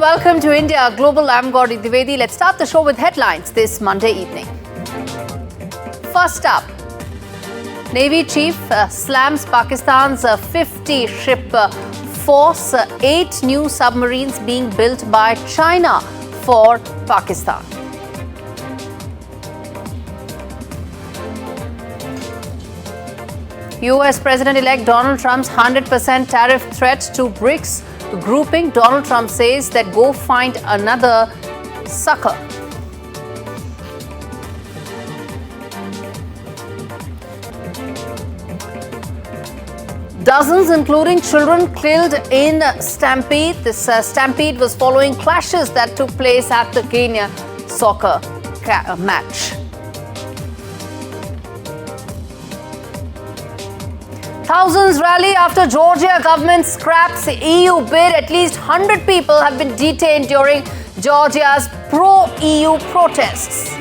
welcome to India Global. I'm Gaurie Dwivedi. Let's start the show with headlines this Monday evening. First up, Navy Chief slams Pakistan's 50-ship force, 8 new submarines being built by China for Pakistan. US President-elect Donald Trump's 100% tariff threat to BRICS grouping. Donald Trump says that go find another sucker. Dozens, including children, killed in stampede. This stampede was following clashes that took place at the Kenya soccer match. Thousands rally after Georgia government scraps EU bid. At least 100 people have been detained during Georgia's pro-EU protests.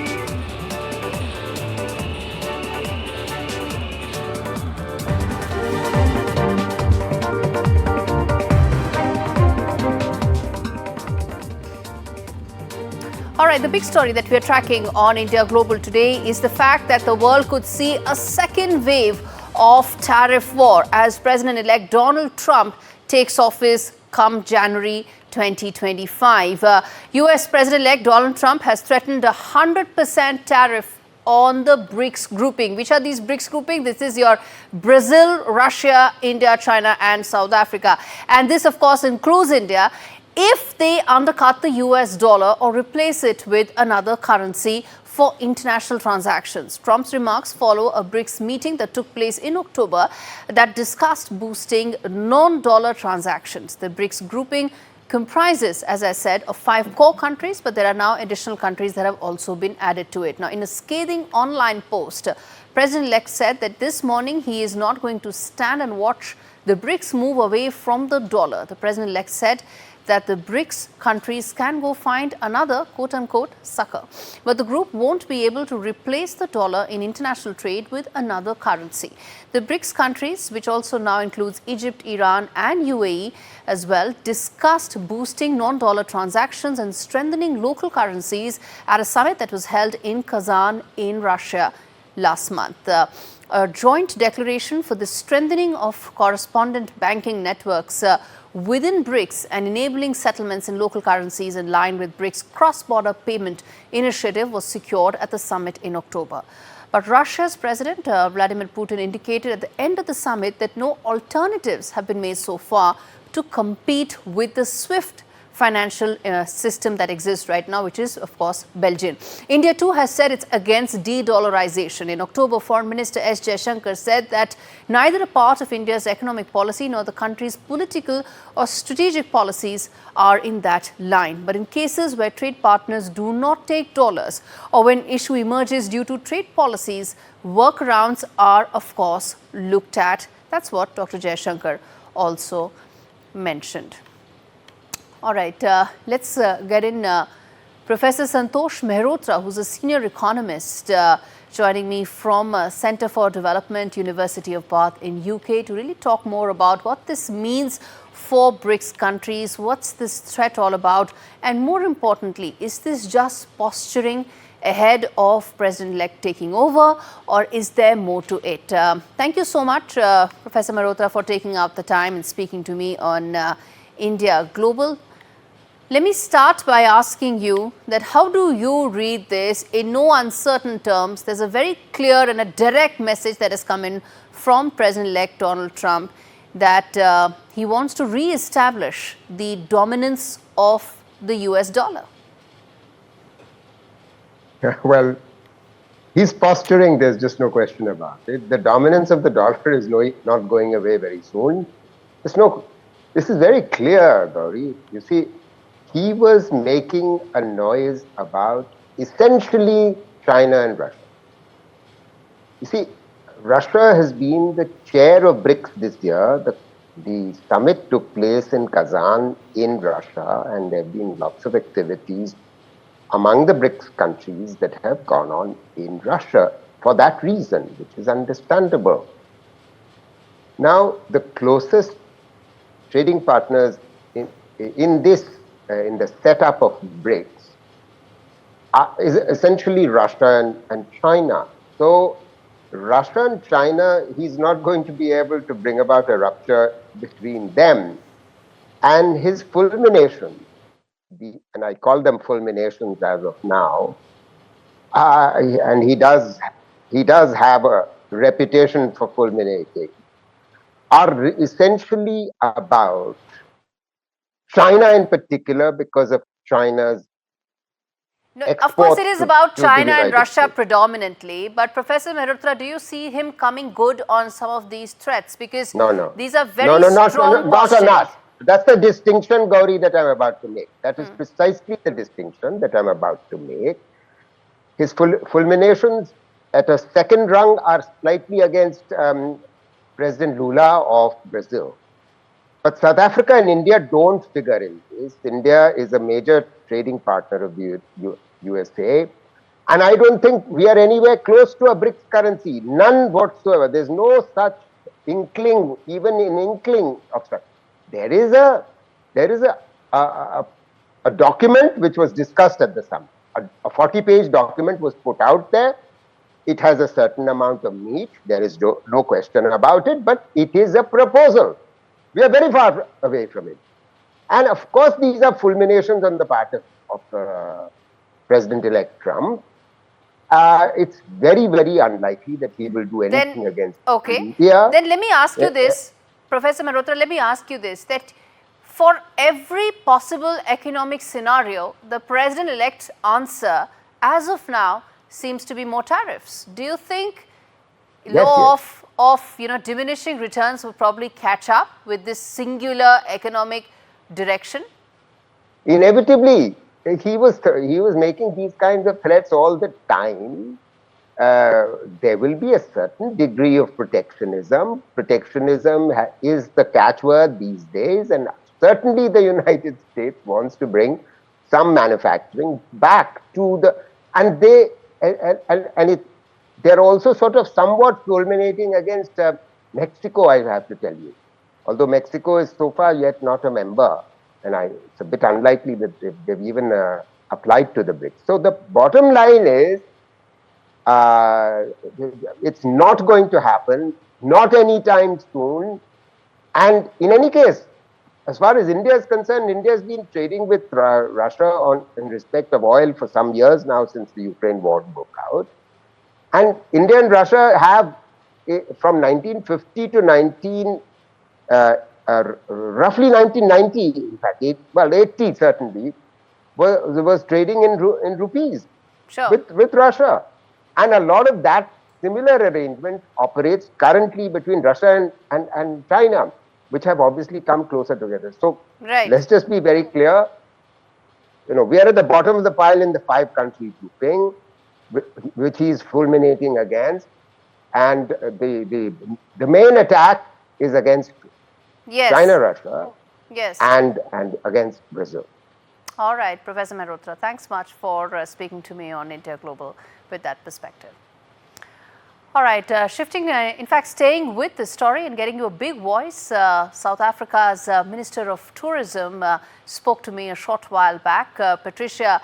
All right, the big story that we are tracking on India Global today is the fact that the world could see a second wave of tariff war as President-elect Donald Trump takes office come January 2025. US President-elect Donald Trump has threatened a 100% tariff on the BRICS grouping. Which are these BRICS grouping? This is your Brazil, Russia, India, China and South Africa. And this, of course, includes India if they undercut the US dollar or replace it with another currency for international transactions. Trump's remarks follow a BRICS meeting that took place in October that discussed boosting non-dollar transactions. The BRICS grouping comprises, as I said, of 5 core countries, but there are now additional countries that have also been added to it. Now, in a scathing online post, President-elect said that this morning he is not going to stand and watch the BRICS move away from the dollar. The President-elect said that the BRICS countries can go find another quote-unquote sucker. But the group won't be able to replace the dollar in international trade with another currency. The BRICS countries, which also now includes Egypt, Iran and UAE as well, discussed boosting non-dollar transactions and strengthening local currencies at a summit that was held in Kazan in Russia last month. A joint declaration for the strengthening of correspondent banking networks within BRICS and enabling settlements in local currencies in line with BRICS cross-border payment initiative was secured at the summit in October. But Russia's President Vladimir Putin indicated at the end of the summit that no alternatives have been made so far to compete with the SWIFT financial system that exists right now, which is, of course, Belgian. India, too, has said it's against de-dollarization. In October, Foreign Minister S. Jaishankar said that neither a part of India's economic policy nor the country's political or strategic policies are in that line. But in cases where trade partners do not take dollars or when issue emerges due to trade policies, workarounds are, of course, looked at. That's what Dr. Jaishankar also mentioned. All right, let's get in Professor Santosh Mehrotra, who's a senior economist, joining me from Centre for Development, University of Bath in UK, to really talk more about what this means for BRICS countries, what's this threat all about, and more importantly, is this just posturing ahead of President-elect taking over, or is there more to it? Thank you so much, Professor Mehrotra, for taking out the time and speaking to me on India Global. Let me start by asking you that how do you read this in no uncertain terms? There's a very clear and a direct message that has come in from President-elect Donald Trump that he wants to re-establish the dominance of the US dollar. Well, he's posturing, there's just no question about it. The dominance of the dollar is not going away very soon. This is very clear, Gaurie. You see, he was making a noise about essentially China and Russia. You see, Russia has been the chair of BRICS this year. The summit took place in Kazan in Russia, and there have been lots of activities among the BRICS countries that have gone on in Russia for that reason, which is understandable. Now, the closest trading partners in this in the setup of BRICS is essentially Russia and China. So Russia and China, he's not going to be able to bring about a rupture between them. And his fulminations, and I call them fulminations as of now, and he does have a reputation for fulminating, are essentially about China in particular, because of China's No, of course, it is about China and Russia States. predominantly. But Professor Mehrotra, do you see him coming good on some of these threats? Because these are very strong not on us. That's the distinction, Gaurie, that I'm about to make. That is precisely the distinction that I'm about to make. His fulminations at a second rung are slightly against President Lula of Brazil. But South Africa and India don't figure in this. India is a major trading partner of the USA. And I don't think we are anywhere close to a BRICS currency. None whatsoever. There's no such inkling, even an inkling of such. There is a document which was discussed at the summit. A 40-page document was put out there. It has a certain amount of meat. There is no question about it, but it is a proposal. We are very far away from it. And of course, these are fulminations on the part of President-elect Trump. It's very, very unlikely that he will do anything against India. Then let me ask you this, Professor Mehrotra, let me ask you this, that for every possible economic scenario, the President-elect's answer, as of now, seems to be more tariffs. Do you think law of diminishing returns will probably catch up with this singular economic direction? Inevitably, he was making these kinds of threats all the time. There will be a certain degree of protectionism. Protectionism is the catchword these days, and certainly the United States wants to bring some manufacturing back to the, and they're also sort of somewhat fulminating against Mexico, I have to tell you. Although Mexico is so far yet not a member, and it's a bit unlikely that they've even applied to the BRICS. So the bottom line is, it's not going to happen, not anytime soon. And in any case, as far as India is concerned, India has been trading with Russia in respect of oil for some years now, since the Ukraine war broke out. And India and Russia have, from 1950 to roughly 1990, in fact, 80 certainly, was trading in rupees with Russia. And a lot of that similar arrangement operates currently between Russia and China, which have obviously come closer together. So let's just be very clear. We are at the bottom of the pile in the 5-country grouping, which he is fulminating against, and the main attack is against China, Russia, and against Brazil. All right, Professor Mehrotra, thanks much for speaking to me on India Global with that perspective. All right, shifting, in fact, staying with the story and getting you a big voice, South Africa's Minister of Tourism spoke to me a short while back. Patricia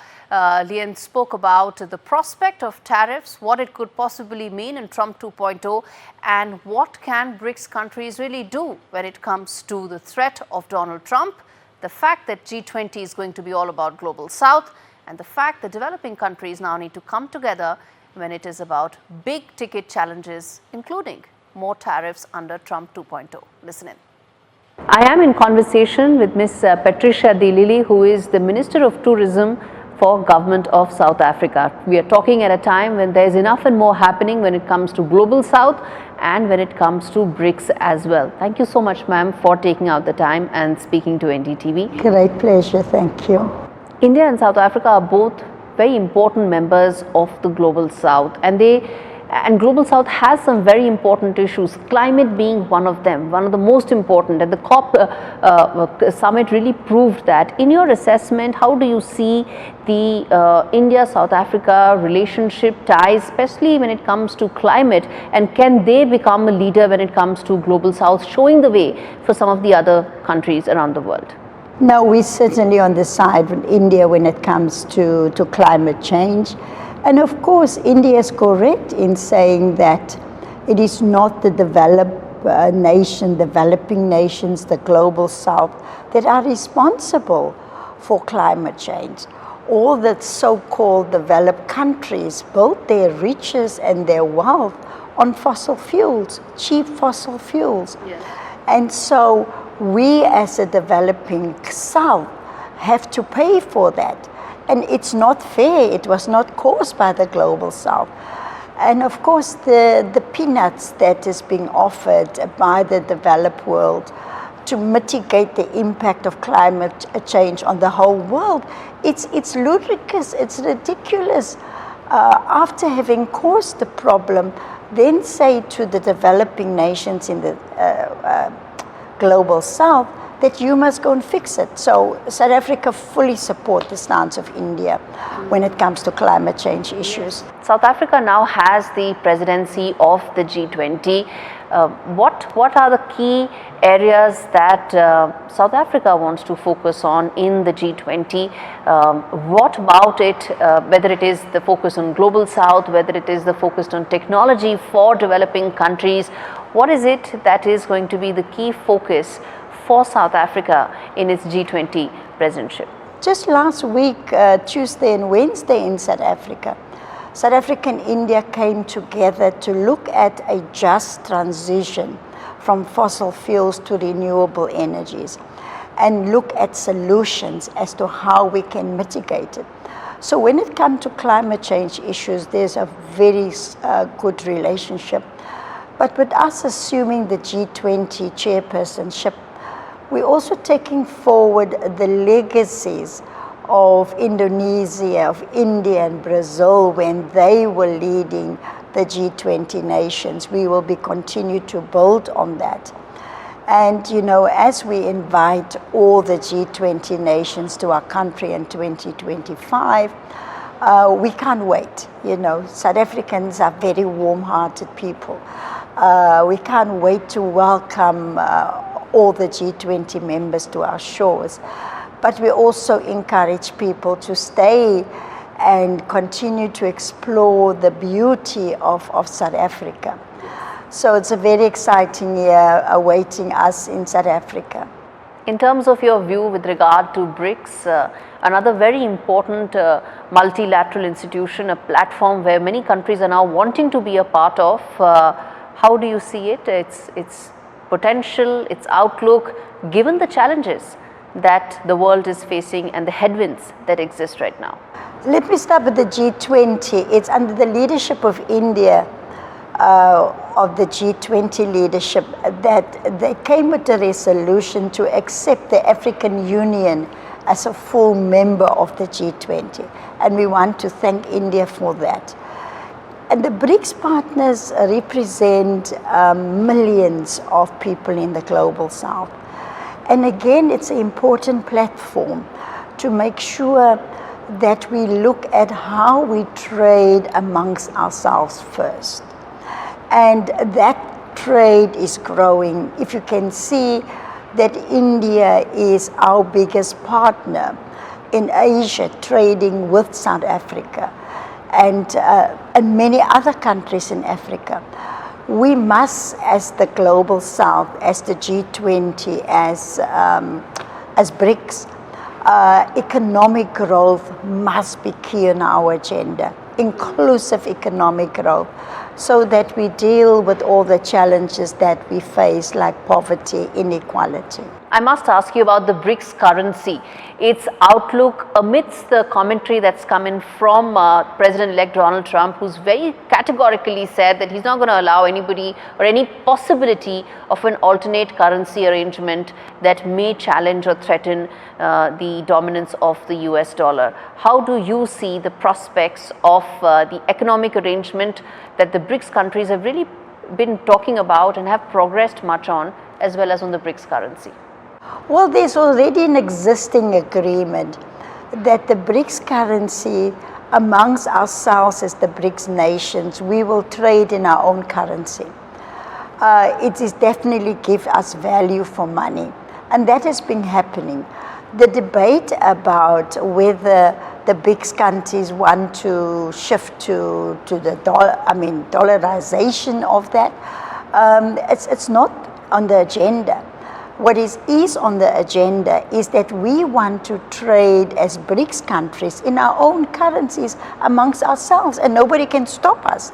Leon spoke about the prospect of tariffs, what it could possibly mean in Trump 2.0, and what can BRICS countries really do when it comes to the threat of Donald Trump, the fact that G20 is going to be all about Global South, and the fact that developing countries now need to come together when it is about big ticket challenges, including more tariffs under Trump 2.0. Listen in. I am in conversation with Ms. Patricia de Lille, who is the Minister of Tourism for Government of South Africa. We are talking at a time when there is enough and more happening when it comes to Global South and when it comes to BRICS as well. Thank you so much, ma'am, for taking out the time and speaking to NDTV. Great pleasure, thank you. India and South Africa are both very important members of the Global South, and Global South has some very important issues, climate being one of them, one of the most important, and the COP summit really proved that. In your assessment, how do you see the India-South Africa relationship ties, especially when it comes to climate, and can they become a leader when it comes to Global South, showing the way for some of the other countries around the world? No, we're certainly on the side of India when it comes to climate change. And of course, India is correct in saying that it is not the developing nations, the global south, that are responsible for climate change. All the so-called developed countries built their riches and their wealth on fossil fuels, cheap fossil fuels. Yes. And so we as a developing south have to pay for that. And it's not fair. It was not caused by the global south. And of course, the peanuts that is being offered by the developed world to mitigate the impact of climate change on the whole world, it's ludicrous, it's ridiculous. After having caused the problem, then say to the developing nations in the global south that you must go and fix it. So South Africa fully support the stance of India when it comes to climate change issues. South Africa now has the presidency of the G20. What are the key areas that South Africa wants to focus on in the G20? What about it, whether it is the focus on global south, whether it is the focus on technology for developing countries, what is it that is going to be the key focus for South Africa in its G20 presidentship? Just last week, Tuesday and Wednesday in South Africa, South Africa and India came together to look at a just transition from fossil fuels to renewable energies and look at solutions as to how we can mitigate it. So when it comes to climate change issues, there's a very good relationship. But with us assuming the G20 chairpersonship, we're also taking forward the legacies of Indonesia, of India and Brazil when they were leading the G20 nations. We will be continue to build on that. And you know, as we invite all the G20 nations to our country in 2025, we can't wait. You know, South Africans are very warm-hearted people. We can't wait to welcome all the G20 members to our shores. But we also encourage people to stay and continue to explore the beauty of South Africa. So it's a very exciting year awaiting us in South Africa. In terms of your view with regard to BRICS, another very important multilateral institution, a platform where many countries are now wanting to be a part of, how do you see it? Its potential, its outlook, given the challenges that the world is facing and the headwinds that exist right now? Let me start with the G20. It's under the leadership of India, of the G20 leadership, that they came with a resolution to accept the African Union as a full member of the G20. And we want to thank India for that. And the BRICS partners represent millions of people in the global south. And again, it's an important platform to make sure that we look at how we trade amongst ourselves first. And that trade is growing. If you can see that India is our biggest partner in Asia, trading with South Africa and many other countries in Africa. We must, as the global south, as the G20, as BRICS, economic growth must be key on our agenda, inclusive economic growth, so that we deal with all the challenges that we face, like poverty, inequality. I must ask you about the BRICS currency, its outlook amidst the commentary that's come in from President-elect Donald Trump, who's very categorically said that he's not going to allow anybody or any possibility of an alternate currency arrangement that may challenge or threaten the dominance of the US dollar. How do you see the prospects of the economic arrangement that the BRICS countries have really been talking about and have progressed much on, as well as on the BRICS currency? Well, there's already an existing agreement that the BRICS currency, amongst ourselves as the BRICS nations, we will trade in our own currency. It is definitely give us value for money, and that has been happening. the debate about whether the BRICS countries want to shift to the dollarization of that, it's not on the agenda. What is on the agenda is that we want to trade as BRICS countries in our own currencies amongst ourselves, and nobody can stop us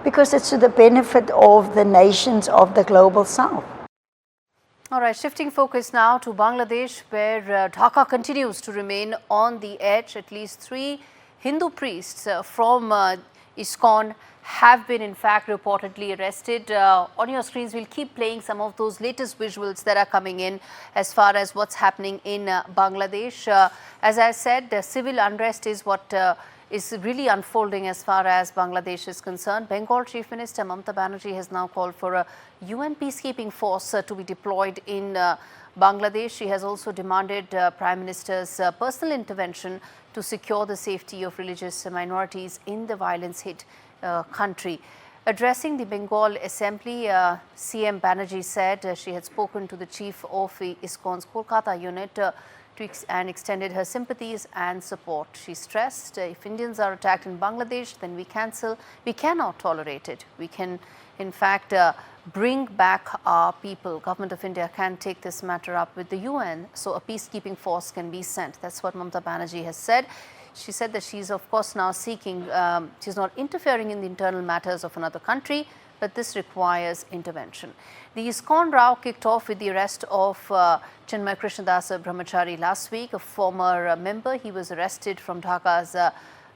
because it's to the benefit of the nations of the global south. All right, shifting focus now to Bangladesh, where Dhaka continues to remain on the edge. At least 3 Hindu priests from ISKCON have been in fact reportedly arrested. On your screens, we'll keep playing some of those latest visuals that are coming in as far as what's happening in Bangladesh. As I said, the civil unrest is what is really unfolding as far as Bangladesh is concerned. Bengal Chief Minister Mamata Banerjee has now called for a UN peacekeeping force to be deployed in Bangladesh. She has also demanded Prime Minister's personal intervention to secure the safety of religious minorities in the violence-hit country. Addressing the Bengal Assembly, CM Banerjee said she had spoken to the chief of ISKCON's Kolkata unit and extended her sympathies and support. She stressed if Indians are attacked in Bangladesh, then we cannot tolerate it. We can in fact bring back our people. Government of India can take this matter up with the UN so a peacekeeping force can be sent. That's what Mamata Banerjee has said. She said that she's of course now seeking, she's not interfering in the internal matters of another country, but this requires intervention. The ISKCON row kicked off with the arrest of Chinmay Krishnadasa Brahmachari last week, a former member. He was arrested from Dhaka's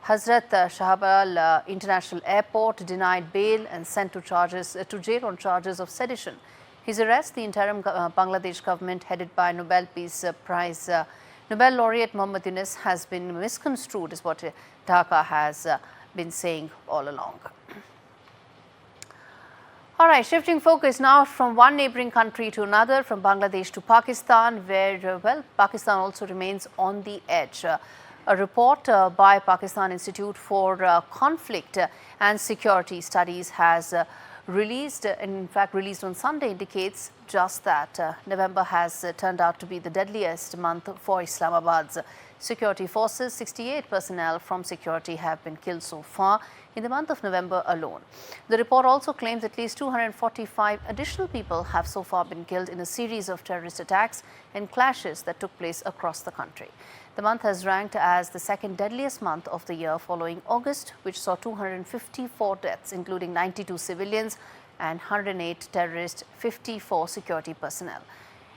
Hazrat Shahabal International Airport, denied bail and sent to jail on charges of sedition. His arrest, the interim Bangladesh government headed by Nobel Peace Prize Nobel laureate Muhammad Yunus, has been misconstrued, is what Dhaka has been saying all along. All right, shifting focus now from one neighboring country to another, from Bangladesh to Pakistan, where, Pakistan also remains on the edge. A report by Pakistan Institute for Conflict and Security Studies has released on Sunday, indicates just that November has turned out to be the deadliest month for Islamabad's security forces. 68 personnel from security have been killed so far in the month of November alone. The report also claims at least 245 additional people have so far been killed in a series of terrorist attacks and clashes that took place across the country. The month has ranked as the second deadliest month of the year, following August, which saw 254 deaths, including 92 civilians and 108 terrorist, 54 security personnel.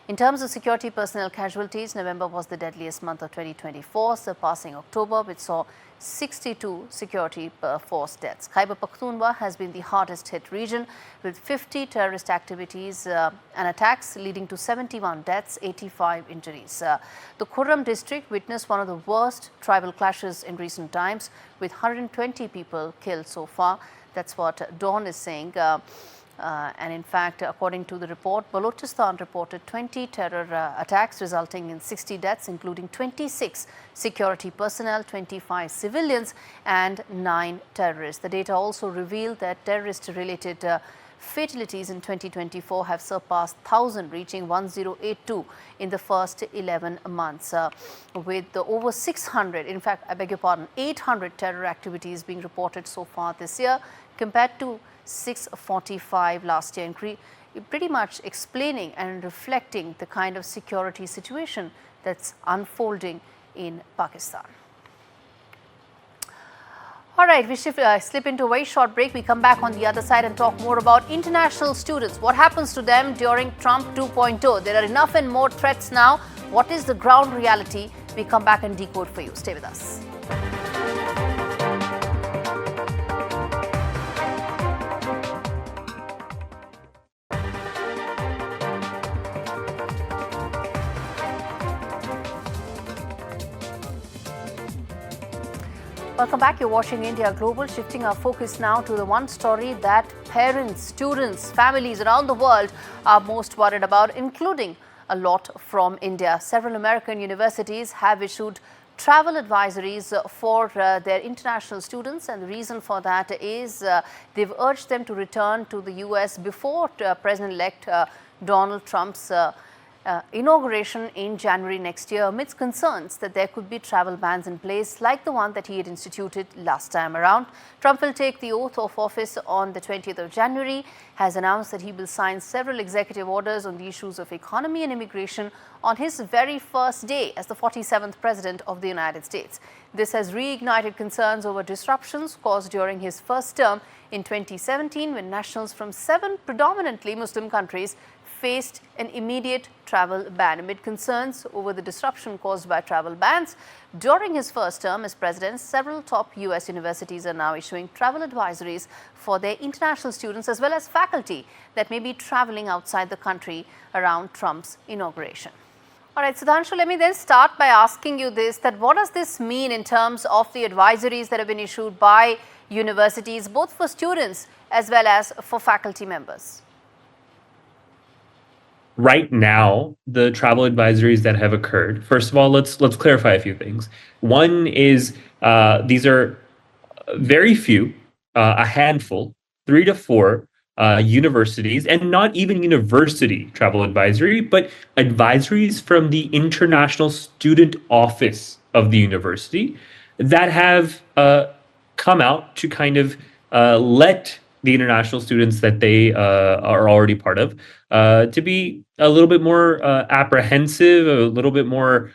In terms of security personnel casualties, November was the deadliest month of 2024, surpassing October, which saw 62 security force deaths. Khyber Pakhtunkhwa has been the hardest hit region, with 50 terrorist activities and attacks leading to 71 deaths, 85 injuries. The Khurram district witnessed one of the worst tribal clashes in recent times, with 120 people killed so far. That's what Dawn is saying. And in fact, according to the report, Balochistan reported 20 terror attacks resulting in 60 deaths, including 26 security personnel, 25 civilians and 9 terrorists. The data also revealed that terrorist-related fatalities in 2024 have surpassed 1,000, reaching 1,082 in the first 11 months, with over 600, in fact, I beg your pardon, 800 terror activities being reported so far this year, compared to 645 last year, pretty much explaining and reflecting the kind of security situation that's unfolding in Pakistan. All right, we slip into a very short break. We come back on the other side and talk more about international students. What happens to them during Trump 2.0? There are enough and more threats now. What is the ground reality? We come back and decode for you. Stay with us. Welcome back. You're watching India Global, shifting our focus now to the one story that parents, students, families around the world are most worried about, including a lot from India. Several American universities have issued travel advisories for their international students, and the reason for that is they've urged them to return to the US before President-elect Donald Trump's inauguration in January next year amidst concerns that there could be travel bans in place like the one that he had instituted last time around. Trump will take the oath of office on the 20th of January, has announced that he will sign several executive orders on the issues of economy and immigration on his very first day as the 47th President of the United States. This has reignited concerns over disruptions caused during his first term in 2017 when nationals from 7 predominantly Muslim countries faced an immediate travel ban. Amid concerns over the disruption caused by travel bans during his first term as president, several top US universities are now issuing travel advisories for their international students as well as faculty that may be traveling outside the country around Trump's inauguration. All right, Sudhanshu, let me then start by asking you this, that what does this mean in terms of the advisories that have been issued by universities, both for students as well as for faculty members? Right now, the travel advisories that have occurred, first of all, let's clarify a few things. One is these are very few, a handful, 3 to 4 universities, and not even university travel advisory, but advisories from the International Student Office of the university that have come out to kind of let the international students that they are already part of to be a little bit more apprehensive, a little bit more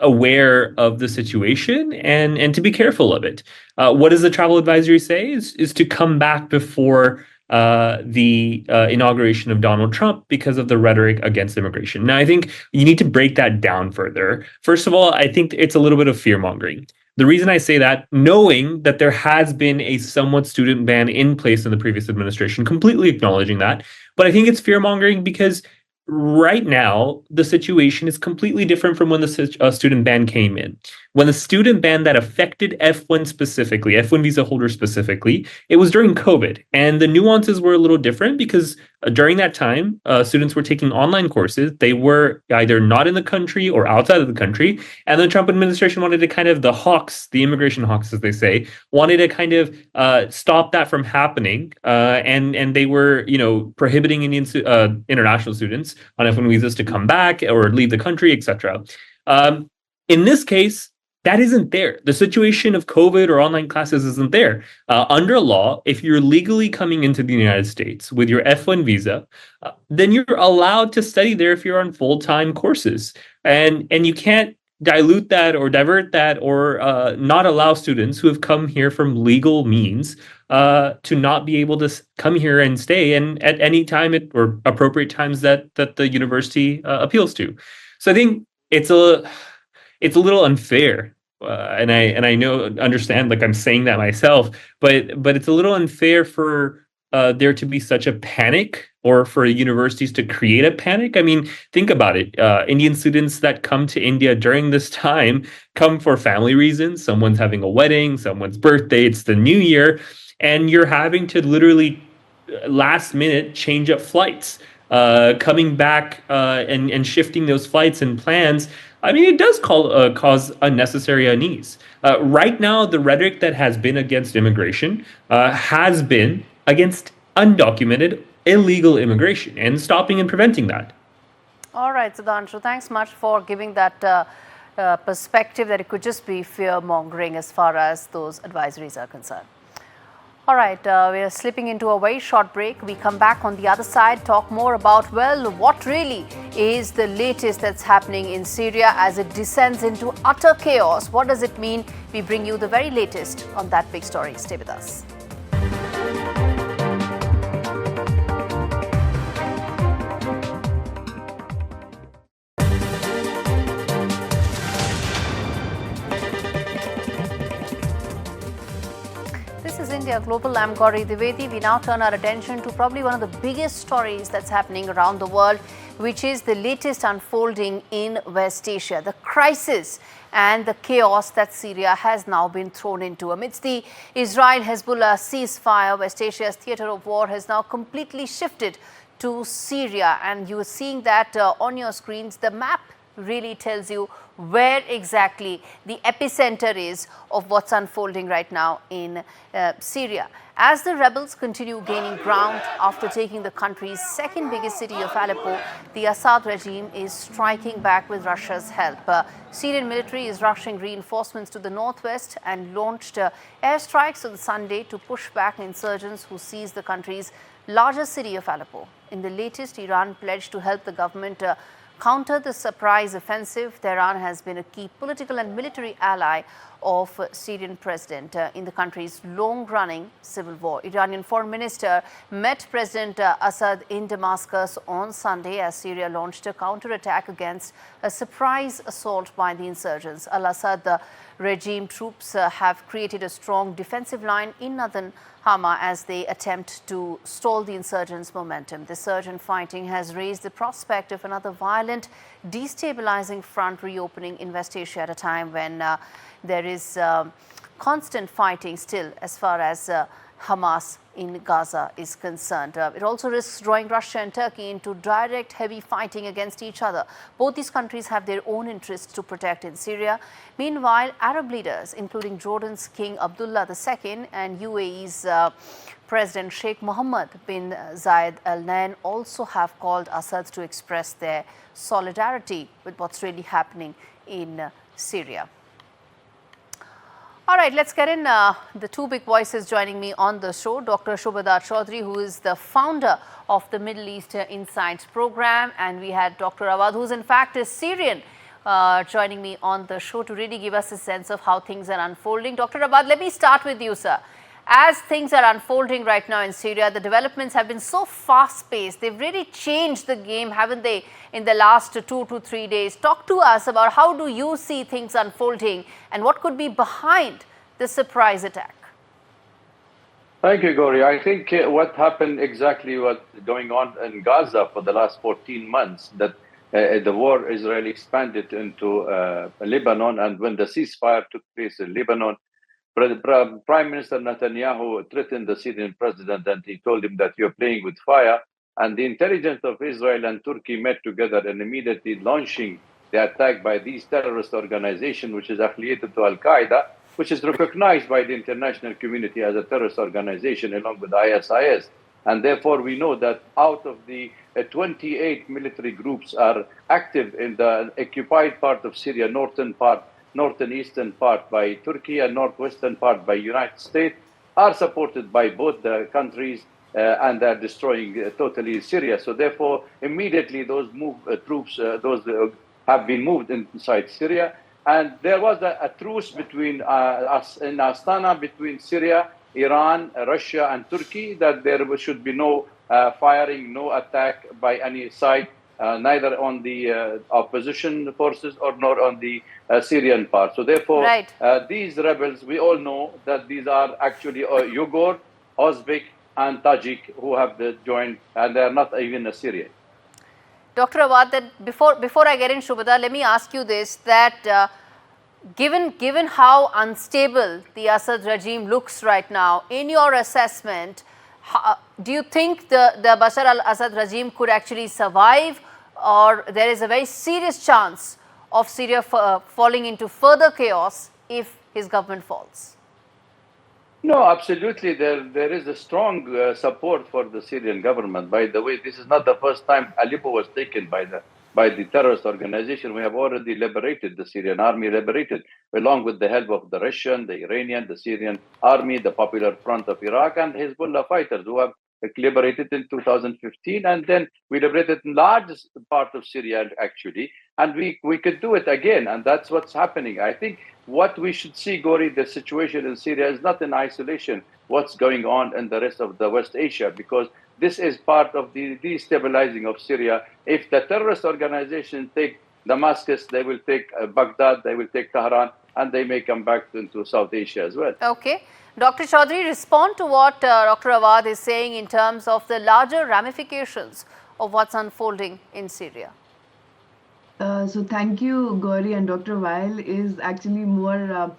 aware of the situation and to be careful of it. What does the travel advisory say is to come back before the inauguration of Donald Trump because of the rhetoric against immigration. Now, I think you need to break that down further. First of all, I think it's a little bit of fear-mongering. The reason I say that, knowing that there has been a somewhat student ban in place in the previous administration, completely acknowledging that, but I think it's fear-mongering because right now, the situation is completely different from when the student ban came in. When the student ban that affected F1 specifically, F1 visa holders specifically, it was during COVID. And the nuances were a little different because during that time, students were taking online courses. They were either not in the country or outside of the country. And the Trump administration wanted to kind of, the hawks, the immigration hawks, as they say, wanted to kind of stop that from happening. And they were, prohibiting international students on F1 visas to come back or leave the country, etc. In this case, that isn't there. The situation of COVID or online classes isn't there. Under law, if you're legally coming into the United States with your F1 visa, then you're allowed to study there if you're on full-time courses. And you can't dilute that or divert that or not allow students who have come here from legal means to not be able to come here and stay and at any time or appropriate times that the university appeals to. So I think it's a little unfair. And I understand, like I'm saying that myself, but it's a little unfair for there to be such a panic or for universities to create a panic. I mean, think about it. Indian students that come to India during this time come for family reasons. Someone's having a wedding, someone's birthday, it's the new year, and you're having to literally last minute change up flights, coming back and shifting those flights and plans. I mean, it does cause unnecessary unease. Right now, the rhetoric that has been against immigration has been against undocumented, illegal immigration and stopping and preventing that. All right, Sudhanshu, thanks much for giving that perspective that it could just be fear-mongering as far as those advisories are concerned. All right, we are slipping into a very short break. We come back on the other side, talk more about, well, what really is the latest that's happening in Syria as it descends into utter chaos. What does it mean? We bring you the very latest on that big story. Stay with us. India Global. I'm Gaurie Dwivedi. We now turn our attention to probably one of the biggest stories that's happening around the world, which is the latest unfolding in West Asia, the crisis and the chaos that Syria has now been thrown into. Amidst the Israel-Hezbollah ceasefire, West Asia's theatre of war has now completely shifted to Syria, and you are seeing that on your screens, the map really tells you where exactly the epicenter is of what's unfolding right now in Syria. As the rebels continue gaining ground after taking the country's second biggest city of Aleppo, the Assad regime is striking back with Russia's help. Syrian military is rushing reinforcements to the northwest and launched airstrikes on Sunday to push back insurgents who seized the country's largest city of Aleppo. In the latest, Iran pledged to help the government counter the surprise offensive. Tehran has been a key political and military ally of Syrian president in the country's long-running civil war. Iranian foreign minister met President Assad in Damascus on Sunday as Syria launched a counterattack against a surprise assault by the insurgents. Al-Assad regime troops have created a strong defensive line in northern Hama as they attempt to stall the insurgents' momentum. The surge in fighting has raised the prospect of another violent, destabilizing front reopening in West Asia at a time when there is constant fighting still as far as Hamas in Gaza is concerned. It also risks drawing Russia and Turkey into direct heavy fighting against each other. Both these countries have their own interests to protect in Syria. Meanwhile, Arab leaders, including Jordan's King Abdullah II and UAE's President Sheikh Mohammed bin Zayed Al Nahyan, also have called Assad to express their solidarity with what's really happening in Syria. All right, let's get in the two big voices joining me on the show. Dr. Shobhadar Chaudhry, who is the founder of the Middle East Insights program, and we had Dr. Awad, who's in fact is Syrian, joining me on the show to really give us a sense of how things are unfolding. Dr. Awad, let me start with you, sir. As things are unfolding right now in Syria, the developments have been so fast-paced. They've really changed the game, haven't they, in the last 2 to 3 days? Talk to us about how do you see things unfolding and what could be behind the surprise attack? Thank you, Gaurie. I think what happened exactly what's going on in Gaza for the last 14 months, that the war is really expanded into Lebanon, and when the ceasefire took place in Lebanon, Prime Minister Netanyahu threatened the Syrian president and he told him that you're playing with fire. And the intelligence of Israel and Turkey met together and immediately launching the attack by these terrorist organizations, which is affiliated to Al-Qaeda, which is recognized by the international community as a terrorist organization along with ISIS. And therefore, we know that out of the 28 military groups are active in the occupied part of Syria, northern eastern part by Turkey and northwestern part by United States, are supported by both the countries and are destroying totally Syria. So therefore, immediately those troops, have been moved inside Syria. And there was a truce between us in Astana, between Syria, Iran, Russia, and Turkey, that there should be no firing, no attack by any side, neither on the opposition forces or nor on the Syrian part. So therefore, these rebels, we all know that these are actually Uyghur, Uzbek, and Tajik who have joined, and they are not even Syrian. Dr. Awad, that before I get in, Shobhadar, let me ask you this, that given how unstable the Assad regime looks right now, in your assessment, do you think the Bashar al-Assad regime could actually survive, or there is a very serious chance of Syria falling into further chaos if his government falls? No, absolutely. There is a strong support for the Syrian government. By the way, this is not the first time Aleppo was taken by the terrorist organization. We have already liberated, the Syrian army liberated, along with the help of the Russian, the Iranian, the Syrian army, the Popular Front of Iraq, and Hezbollah fighters who have liberated in 2015. And then we liberated the largest part of Syria, actually. And we could do it again. And that's what's happening. I think what we should see, Gaurie, the situation in Syria is not in isolation what's going on in the rest of the West Asia, because this is part of the destabilizing of Syria. If the terrorist organizations take Damascus, they will take Baghdad, they will take Tehran, and they may come back into South Asia as well. Okay. Dr. Chaudhry, respond to what Dr. Awad is saying in terms of the larger ramifications of what's unfolding in Syria. So thank you, Gaurie. And Dr. Weil is actually more,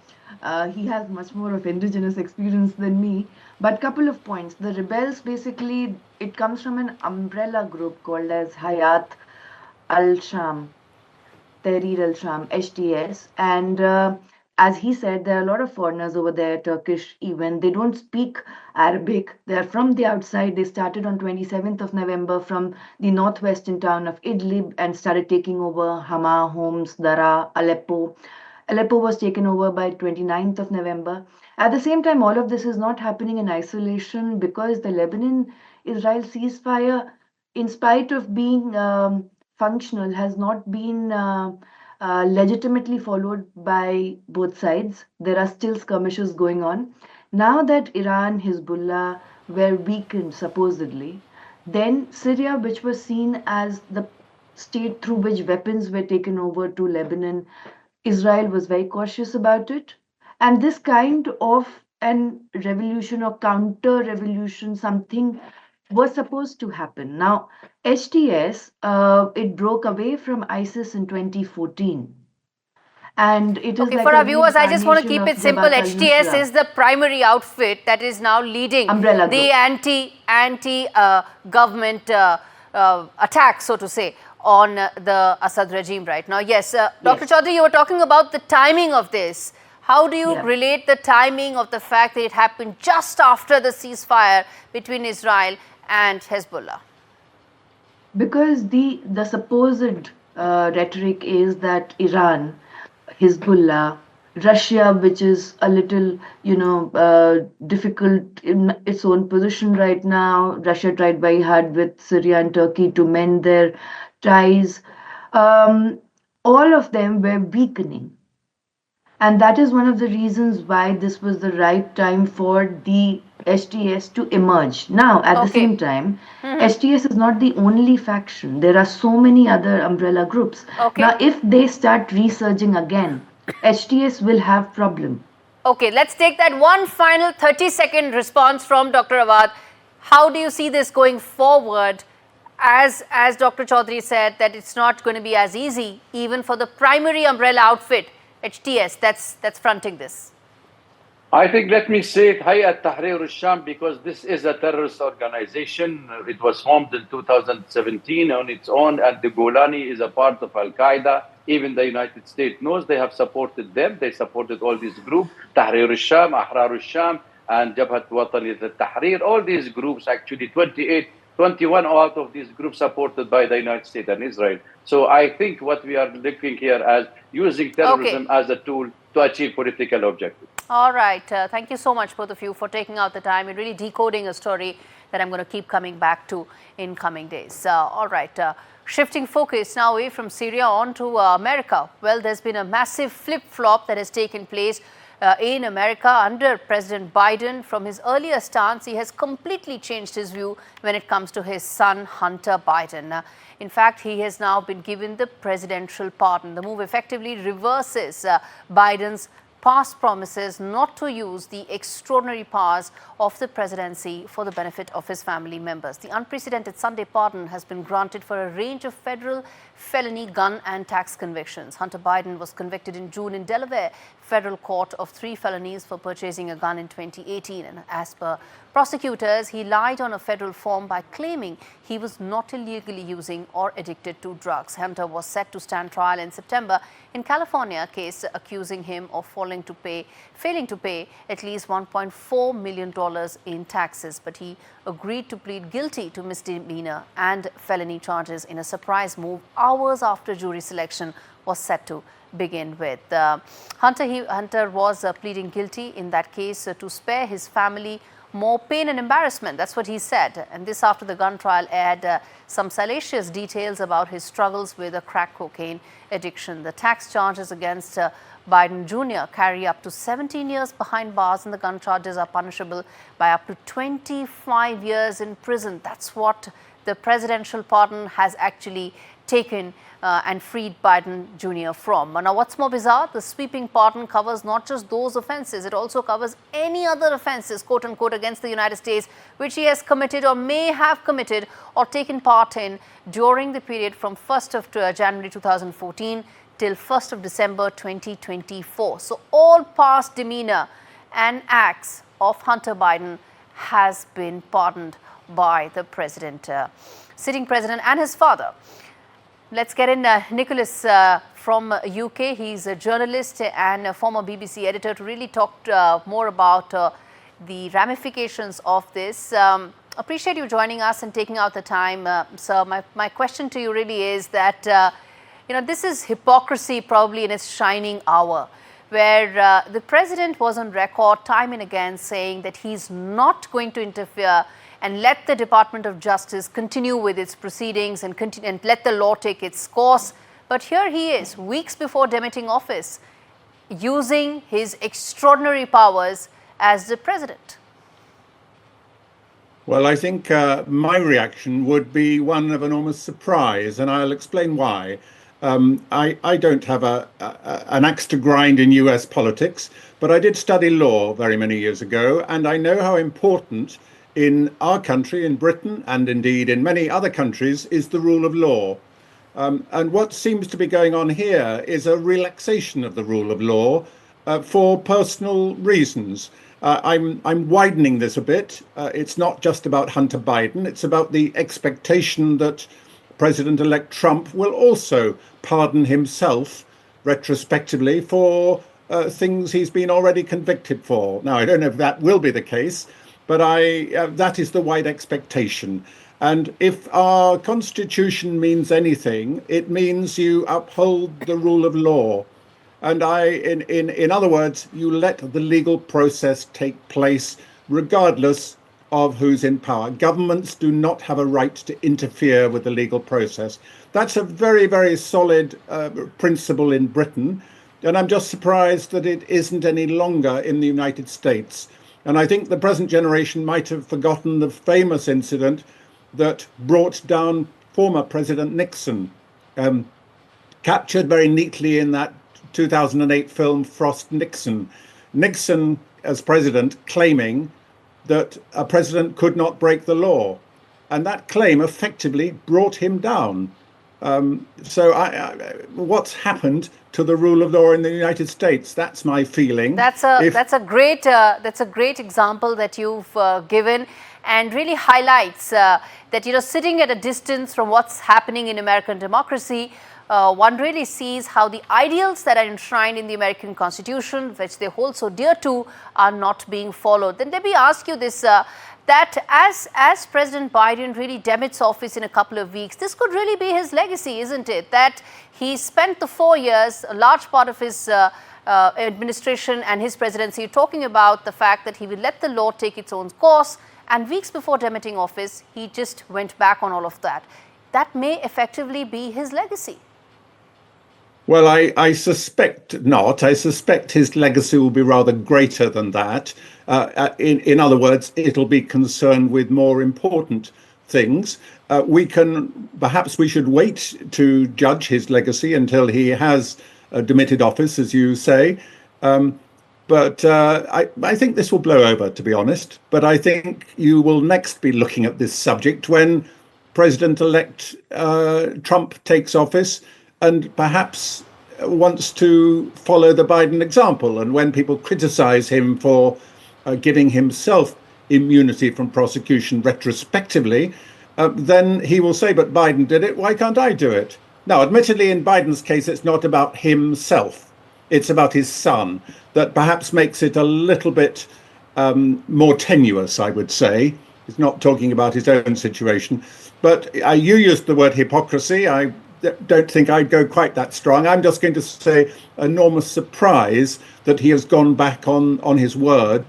he has much more of indigenous experience than me. But couple of points. The rebels, basically, it comes from an umbrella group called as Hayat al-Sham. Tahrir al-Sham, HTS, and as he said, there are a lot of foreigners over there, Turkish even. They don't speak Arabic. They're from the outside. They started on 27th of November from the northwestern town of Idlib and started taking over Hama, Homs, Dara, Aleppo. Aleppo was taken over by 29th of November. At the same time, all of this is not happening in isolation because the Lebanon-Israel ceasefire, in spite of being functional, has not been legitimately followed by both sides. There are still skirmishes going on. Now that Iran, Hezbollah were weakened, supposedly, then Syria, which was seen as the state through which weapons were taken over to Lebanon, Israel was very cautious about it. And this kind of an revolution or counter revolution, something was supposed to happen. Now, HTS, it broke away from ISIS in 2014. And it is Okay, like for a our viewers, I just want to reincarnation keep of it simple. Jabhat HTS al-Nusra. is the primary outfit that is now leading Umbrella the group. anti government attack, so to say, on the Assad regime right now. Yes, Dr. Yes. Chaudhary, you were talking about the timing of this. How do you Yeah. relate the timing of the fact that it happened just after the ceasefire between Israel and Hezbollah? Because the supposed rhetoric is that Iran, Hezbollah, Russia, which is a little, difficult in its own position right now. Russia tried very hard with Syria and Turkey to mend their ties. All of them were weakening. And that is one of the reasons why this was the right time for the HTS to emerge. Now, at the Okay. same time, HTS is not the only faction. There are so many other umbrella groups. Okay. Now, if they start resurging again, HTS will have problem. Okay, let's take that one final 30-second response from Dr. Awad. How do you see this going forward? As Dr. Chaudhary said, that it's not going to be as easy, even for the primary umbrella outfit, HTS, that's fronting this. I think, let me say it, Hayat Tahrir al-Sham, because this is a terrorist organization. It was formed in 2017 on its own, and the Golani is a part of Al-Qaeda. Even the United States knows they have supported them. They supported all these groups, Tahrir al-Sham, Ahrar al-Sham, and Jabhat Watani al-Tahrir. All these groups, actually 21 out of these groups supported by the United States and Israel. So I think what we are looking here as using terrorism as a tool to achieve political objectives. All right. Thank you so much, both of you, for taking out the time and really decoding a story that I'm going to keep coming back to in coming days. All right. Shifting focus now away from Syria on to America. Well, there's been a massive flip-flop that has taken place in America under President Biden. From his earlier stance, he has completely changed his view when it comes to his son, Hunter Biden. In fact, he has now been given the presidential pardon. The move effectively reverses Biden's past promises not to use the extraordinary powers of the presidency for the benefit of his family members. The unprecedented Sunday pardon has been granted for a range of federal felony gun and tax convictions. Hunter Biden was convicted in June in Delaware federal court of 3 felonies for purchasing a gun in 2018. And as per prosecutors, he lied on a federal form by claiming he was not illegally using or addicted to drugs. Hunter was set to stand trial in September in California case accusing him of failing to pay at least $1.4 million in taxes. But he agreed to plead guilty to misdemeanor and felony charges in a surprise move hours after jury selection was set to begin with. Hunter was pleading guilty in that case to spare his family more pain and embarrassment. That's what he said. And this after the gun trial aired some salacious details about his struggles with a crack cocaine addiction. The tax charges against Biden Jr. carry up to 17 years behind bars, and the gun charges are punishable by up to 25 years in prison. That's what the presidential pardon has actually taken and freed Biden Jr. from. Now, what's more bizarre, the sweeping pardon covers not just those offenses, it also covers any other offenses, quote unquote, against the United States, which he has committed or may have committed or taken part in during the period from 1st of January 2014 till 1st of December 2024. So all past demeanor and acts of Hunter Biden has been pardoned by the president, sitting president, and his father. Let's get in Nicholas from UK. He's a journalist and a former BBC editor, to really talk more about the ramifications of this. Appreciate you joining us and taking out the time. So my question to you really is that, this is hypocrisy probably in its shining hour, where the president was on record time and again saying that he's not going to interfere and let the Department of Justice continue with its proceedings and let the law take its course. But here he is, weeks before demitting office, using his extraordinary powers as the president. Well, I think my reaction would be one of enormous surprise, and I'll explain why. I don't have an axe to grind in US politics, but I did study law very many years ago, and I know how important in our country, in Britain, and indeed in many other countries, is the rule of law. And what seems to be going on here is a relaxation of the rule of law for personal reasons. I'm widening this a bit. It's not just about Hunter Biden. It's about the expectation that President-elect Trump will also pardon himself retrospectively for things he's been already convicted for. Now, I don't know if that will be the case, but that is the wide expectation. And if our Constitution means anything, it means you uphold the rule of law. And in other words, you let the legal process take place regardless of who's in power. Governments do not have a right to interfere with the legal process. That's a very, very solid principle in Britain. And I'm just surprised that it isn't any longer in the United States. And I think the present generation might have forgotten the famous incident that brought down former President Nixon, captured very neatly in that 2008 film Frost Nixon. Nixon, as president, claiming that a president could not break the law. And that claim effectively brought him down. So what's happened to the rule of law in the United States? That's my feeling. That's a great example that you've given, and really highlights that, sitting at a distance from what's happening in American democracy, one really sees how the ideals that are enshrined in the American Constitution, which they hold so dear to, are not being followed. Then let me ask you this, that as President Biden really demits office in a couple of weeks, this could really be his legacy, isn't it? That he spent the 4 years, a large part of his administration and his presidency, talking about the fact that he will let the law take its own course, and weeks before demitting office, he just went back on all of that. That may effectively be his legacy. Well, I suspect not. I suspect his legacy will be rather greater than that. In other words, it'll be concerned with more important things. Perhaps we should wait to judge his legacy until he has demitted office, as you say. But I think this will blow over, to be honest. But I think you will next be looking at this subject when President-elect Trump takes office and perhaps wants to follow the Biden example. And when people criticize him for giving himself immunity from prosecution retrospectively, then he will say, but Biden did it, why can't I do it? Now, admittedly, in Biden's case, it's not about himself. It's about his son. That perhaps makes it a little bit more tenuous, I would say. He's not talking about his own situation. But you used the word hypocrisy. I don't think I'd go quite that strong. I'm just going to say enormous surprise that he has gone back on his word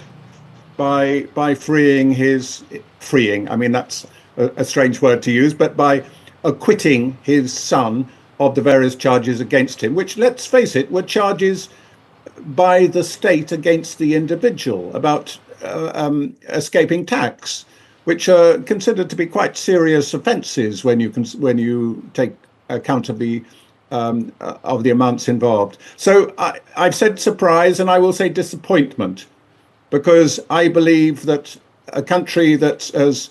by freeing, I mean, that's a strange word to use, but by acquitting his son of the various charges against him, which, let's face it, were charges by the state against the individual about escaping tax, which are considered to be quite serious offences when you take account of the amounts involved. So I've said surprise, and I will say disappointment, because I believe that a country that's as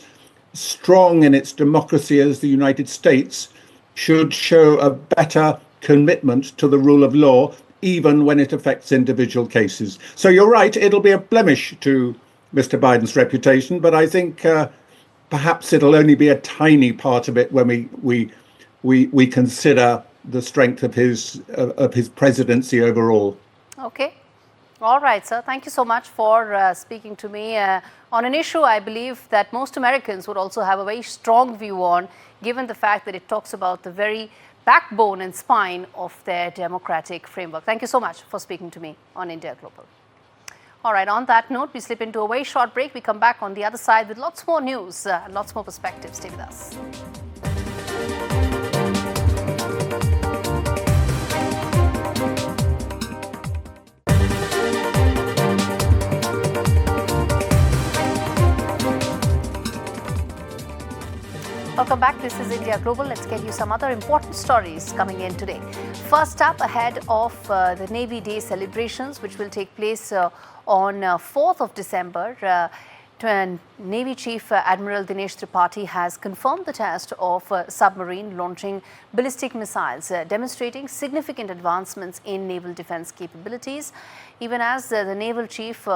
strong in its democracy as the United States should show a better commitment to the rule of law, even when it affects individual cases. So you're right, it'll be a blemish to Mr. Biden's reputation, but I think perhaps it'll only be a tiny part of it when we consider the strength of his presidency overall. Okay. All right, sir. Thank you so much for speaking to me on an issue I believe that most Americans would also have a very strong view on, given the fact that it talks about the very backbone and spine of their democratic framework. Thank you so much for speaking to me on India Global. All right, on that note, we slip into a very short break. We come back on the other side with lots more news and lots more perspectives. Stay with us. Welcome back. This is India Global. Let's get you some other important stories coming in today. First up, ahead of the Navy Day celebrations, which will take place on 4th of December, Navy Chief Admiral Dinesh Tripathi has confirmed the test of a submarine launching ballistic missiles, demonstrating significant advancements in naval defense capabilities, even as the naval chief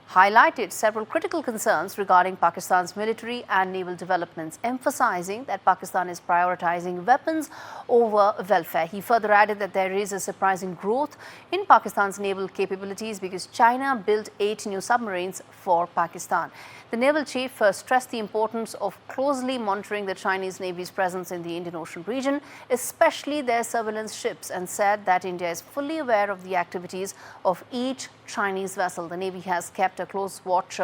highlighted several critical concerns regarding Pakistan's military and naval developments, emphasizing that Pakistan is prioritizing weapons over welfare. He further added that there is a surprising growth in Pakistan's naval capabilities because China built 8 new submarines for Pakistan. The naval chief stressed the importance of closely monitoring the Chinese Navy's presence in the Indian Ocean region, especially their surveillance ships, and said that India is fully aware of the activities of each Chinese vessel. The Navy has kept a close watch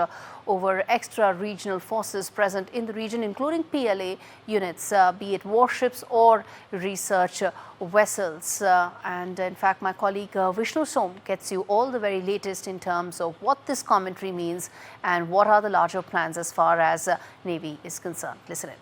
over extra-regional forces present in the region, including PLA units, be it warships or research vessels. And in fact, my colleague Vishnu Som gets you all the very latest in terms of what this commentary means and what are the larger plans as far as Navy is concerned. Listen in.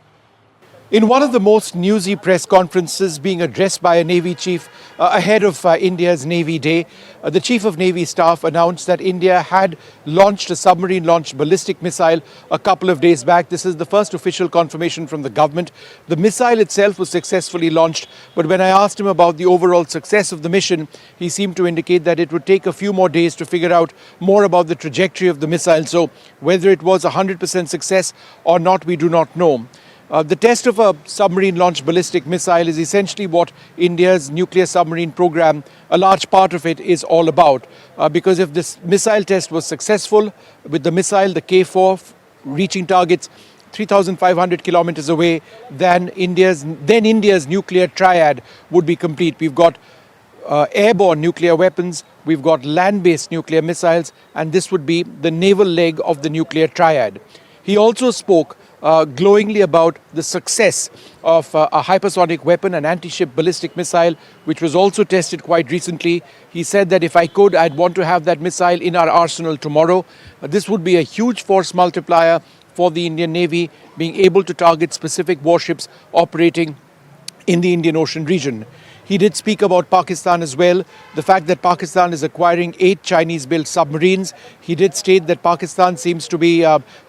In one of the most newsy press conferences being addressed by a Navy chief ahead of India's Navy Day, the Chief of Navy Staff announced that India had launched a submarine-launched ballistic missile a couple of days back. This is the first official confirmation from the government. The missile itself was successfully launched, but when I asked him about the overall success of the mission, he seemed to indicate that it would take a few more days to figure out more about the trajectory of the missile. So whether it was 100% success or not, we do not know. The test of a submarine-launched ballistic missile is essentially what India's nuclear submarine program, a large part of it, is all about. Because if this missile test was successful, with the missile, the K4, reaching targets 3,500 kilometers away, then India's nuclear triad would be complete. We've got airborne nuclear weapons, we've got land-based nuclear missiles, and this would be the naval leg of the nuclear triad. He also spoke glowingly about the success of a hypersonic weapon, an anti-ship ballistic missile, which was also tested quite recently. He said that if I could, I'd want to have that missile in our arsenal tomorrow. This would be a huge force multiplier for the Indian Navy, being able to target specific warships operating in the Indian Ocean region. He did speak about Pakistan as well, the fact that Pakistan is acquiring 8 Chinese-built submarines. He did state that Pakistan seems to be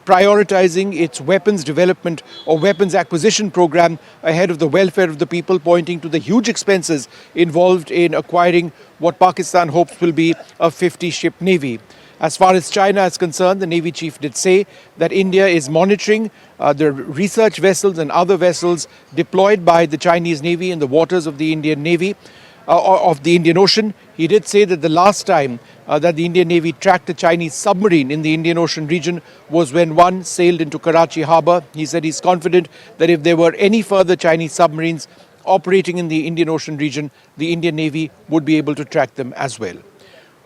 prioritizing its weapons development or weapons acquisition program ahead of the welfare of the people, pointing to the huge expenses involved in acquiring what Pakistan hopes will be a 50-ship navy. As far as China is concerned, the Navy chief did say that India is monitoring the research vessels and other vessels deployed by the Chinese Navy in the waters of the Indian Navy, of the Indian Ocean. He did say that the last time that the Indian Navy tracked a Chinese submarine in the Indian Ocean region was when one sailed into Karachi harbour. He said he's confident that if there were any further Chinese submarines operating in the Indian Ocean region, the Indian Navy would be able to track them as well.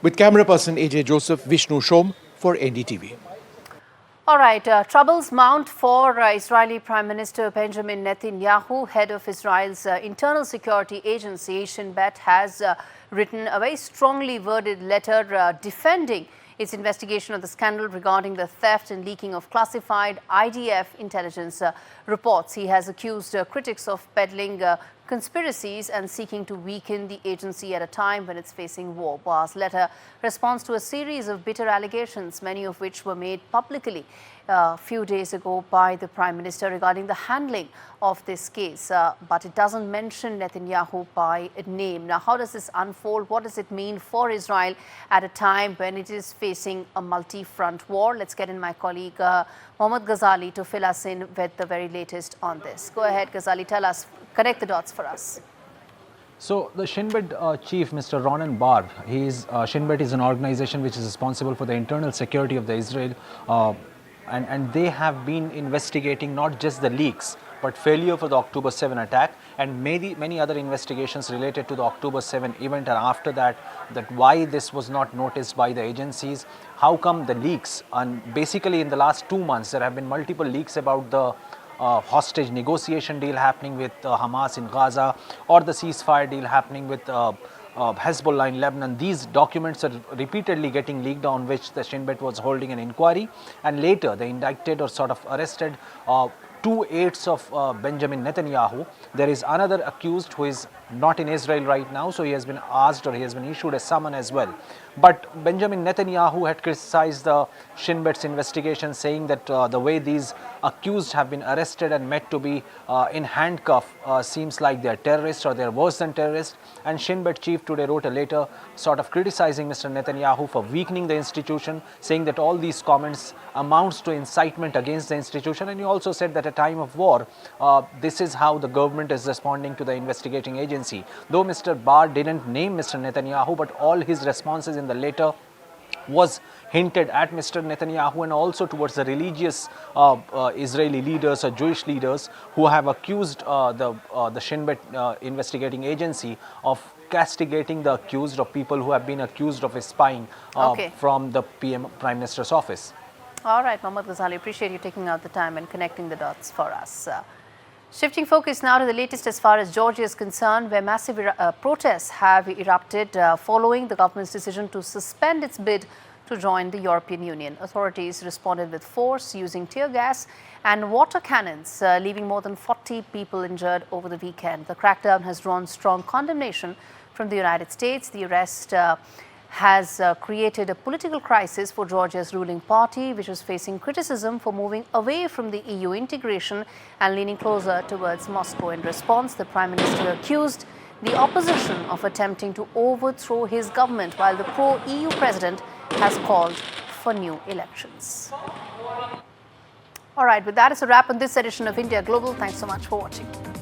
With camera person AJ Joseph, Vishnu Shom for NDTV. All right, troubles mount for Israeli Prime Minister Benjamin Netanyahu. Head of Israel's internal security agency, Shin Bet, has written a very strongly worded letter defending its investigation of the scandal regarding the theft and leaking of classified IDF intelligence reports. He has accused critics of peddling conspiracies and seeking to weaken the agency at a time when it's facing war. Barr's letter responds to a series of bitter allegations, many of which were made publicly a few days ago by the Prime Minister regarding the handling of this case. But it doesn't mention Netanyahu by name. Now, how does this unfold? What does it mean for Israel at a time when it is facing a multi-front war? Let's get in my colleague Mohammad Ghazali to fill us in with the very latest on this. Go ahead, Ghazali, tell us, connect the dots for us. So the Shin Bet chief, Mr. Ronan Bar, Shin Bet is an organization which is responsible for the internal security of the Israel, and they have been investigating not just the leaks, but failure for the October 7 attack and many other investigations related to the October 7 event, and after that why this was not noticed by the agencies, how come the leaks, and basically in the last 2 months there have been multiple leaks about the hostage negotiation deal happening with Hamas in Gaza, or the ceasefire deal happening with Hezbollah in Lebanon. These documents are repeatedly getting leaked, on which the Shin Bet was holding an inquiry, and later they indicted or sort of arrested 2 aides of Benjamin Netanyahu. There is another accused who is not in Israel right now, so he has been asked, or he has been issued a summon as well. But Benjamin Netanyahu had criticized the Shin Bet's investigation, saying that the way these accused have been arrested and meant to be in handcuff seems like they are terrorists, or they are worse than terrorists. And Shin Bet chief today wrote a letter sort of criticizing Mr. Netanyahu for weakening the institution, saying that all these comments amounts to incitement against the institution. And he also said that at a time of war, this is how the government is responding to the investigating agency. Though Mr. Bar didn't name Mr. Netanyahu, but all his responses in the letter was hinted at Mr. Netanyahu and also towards the religious Israeli leaders or Jewish leaders who have accused the Shin Bet investigating agency of castigating the accused, of people who have been accused of spying from the Prime Minister's office. All right, Mohammad Ghazali, appreciate you taking out the time and connecting the dots for us. Shifting focus now to the latest as far as Georgia is concerned, where massive protests have erupted following the government's decision to suspend its bid to join the European Union. Authorities responded with force, using tear gas and water cannons, leaving more than 40 people injured over the weekend. The crackdown has drawn strong condemnation from the United States. The arrest has created a political crisis for Georgia's ruling party, which is facing criticism for moving away from the EU integration and leaning closer towards Moscow. In response, the Prime Minister accused the opposition of attempting to overthrow his government, while the pro-EU president has called for new elections. All right, with that is a wrap on this edition of India Global. Thanks so much for watching.